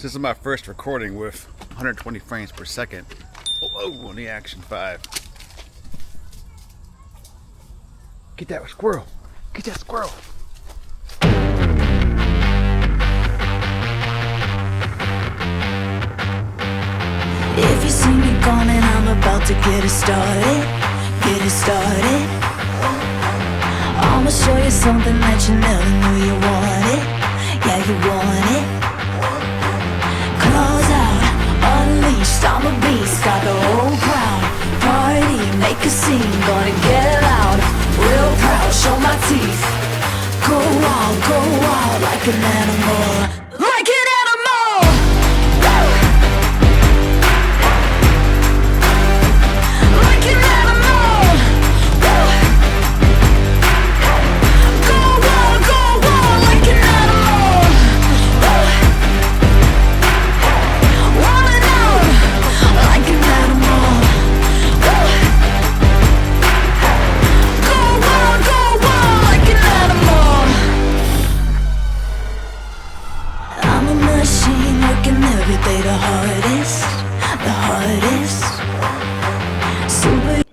This is my first recording with 120 frames per second. Oh, on the Action 5. Get that squirrel. Get that squirrel. If you see me coming, I'm about to get it started. Get it started. I'ma show you something that you never knew you wanted. Yeah, you want it. Claws out, unleashed, I'm a beast. Got the whole crowd. Party, make a scene, gonna get it loud. Real proud, show my teeth. Go wild like an animal. Like an animal! Like an animal! Go wild like an animal! Wild and out like an animal! Go wild like an animal! I'm a machine working every day, the hardest. Super.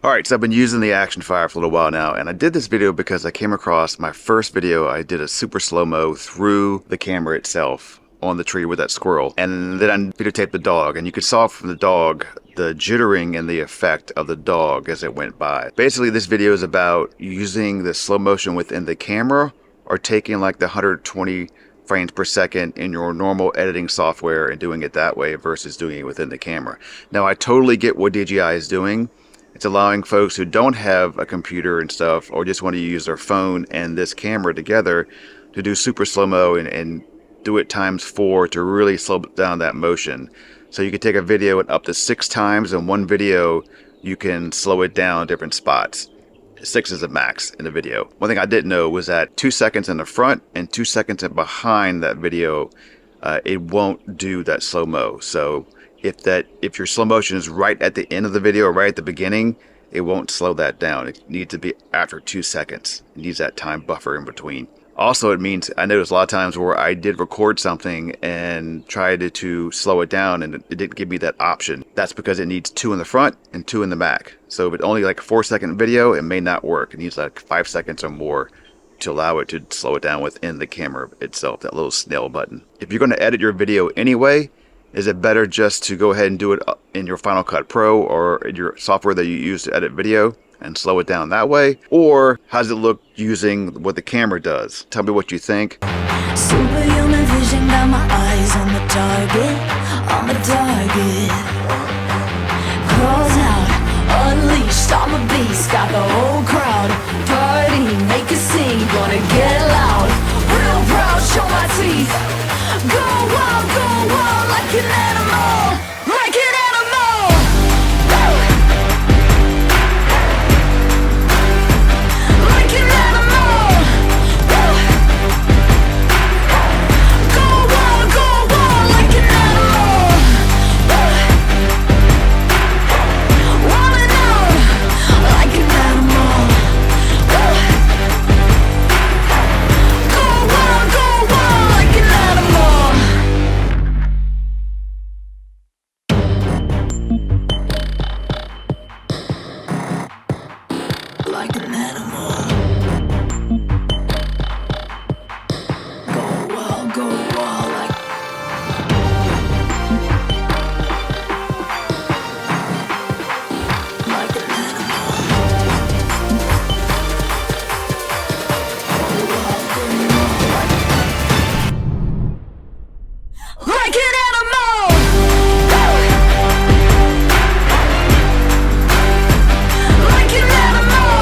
Alright, so I've been using the Action 5 for a little while now, and I did this video because I came across my first video. I did a super slow-mo through the camera itself on the tree with that squirrel, and then I videotaped the dog, and you could saw from the dog the jittering and the effect of the dog as it went by. Basically, this video is about using the slow motion within the camera or taking like the 120 frames per second in your normal editing software and doing it that way versus doing it within the camera. Now, I totally get what DJI is doing. It's allowing folks who don't have a computer and stuff, or just want to use their phone and this camera together to do super slow-mo and do it ×4 to really slow down that motion. So you can take a video and up to 6 times in one video, you can slow it down different spots. 6 is the max in the video. One thing I didn't know was that 2 seconds in the front and 2 seconds in behind that video, it won't do that slow-mo. So if your slow motion is right at the end of the video or right at the beginning, it won't slow that down. It needs to be after 2 seconds. It needs that time buffer in between. Also, it means I noticed a lot of times where I did record something and tried to slow it down and it didn't give me that option. That's because it needs 2 in the front and 2 in the back. So if it's only like a 4-second video, it may not work. It needs like 5 seconds or more to allow it to slow it down within the camera itself, that little snail button. If you're going to edit your video anyway, is it better just to go ahead and do it in your Final Cut Pro or in your software that you use to edit video and slow it down that way? Or how does it look using what the camera does? Tell me what you think. Superhuman vision, got my eyes on the target, on the target. Claws out, unleashed, I'm a beast, got the whole crowd. Party, make a scene, gonna get loud. Real proud, show my teeth. Go wild like an animal. Like an animal. Like an animal. Go wild like an animal. Wild and out like an animal. Go wild like an animal. Like an animal. Go wild like. Like an animal. Go wild like an animal. Like an animal.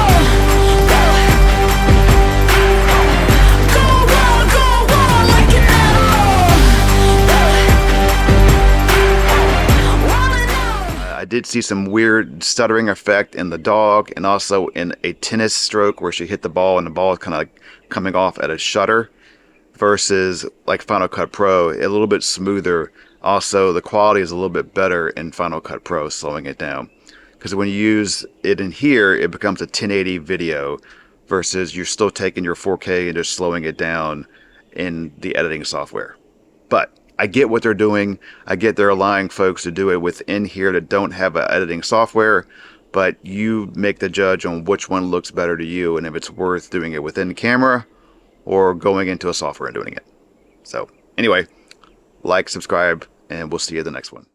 Go wild like an animal. Wild and out. I did see some weird stuttering effect in the dog and also in a tennis stroke where she hit the ball and the ball is kind of like coming off at a shutter versus like Final Cut Pro, a little bit smoother. Also, the quality is a little bit better in Final Cut Pro, slowing it down. Because when you use it in here, it becomes a 1080 video versus you're still taking your 4K and just slowing it down in the editing software. But I get what they're doing. I get they're allowing folks to do it within here that don't have an editing software, but you make the judge on which one looks better to you and if it's worth doing it within the camera or going into a software and doing it. So anyway, like, subscribe, and we'll see you in the next one.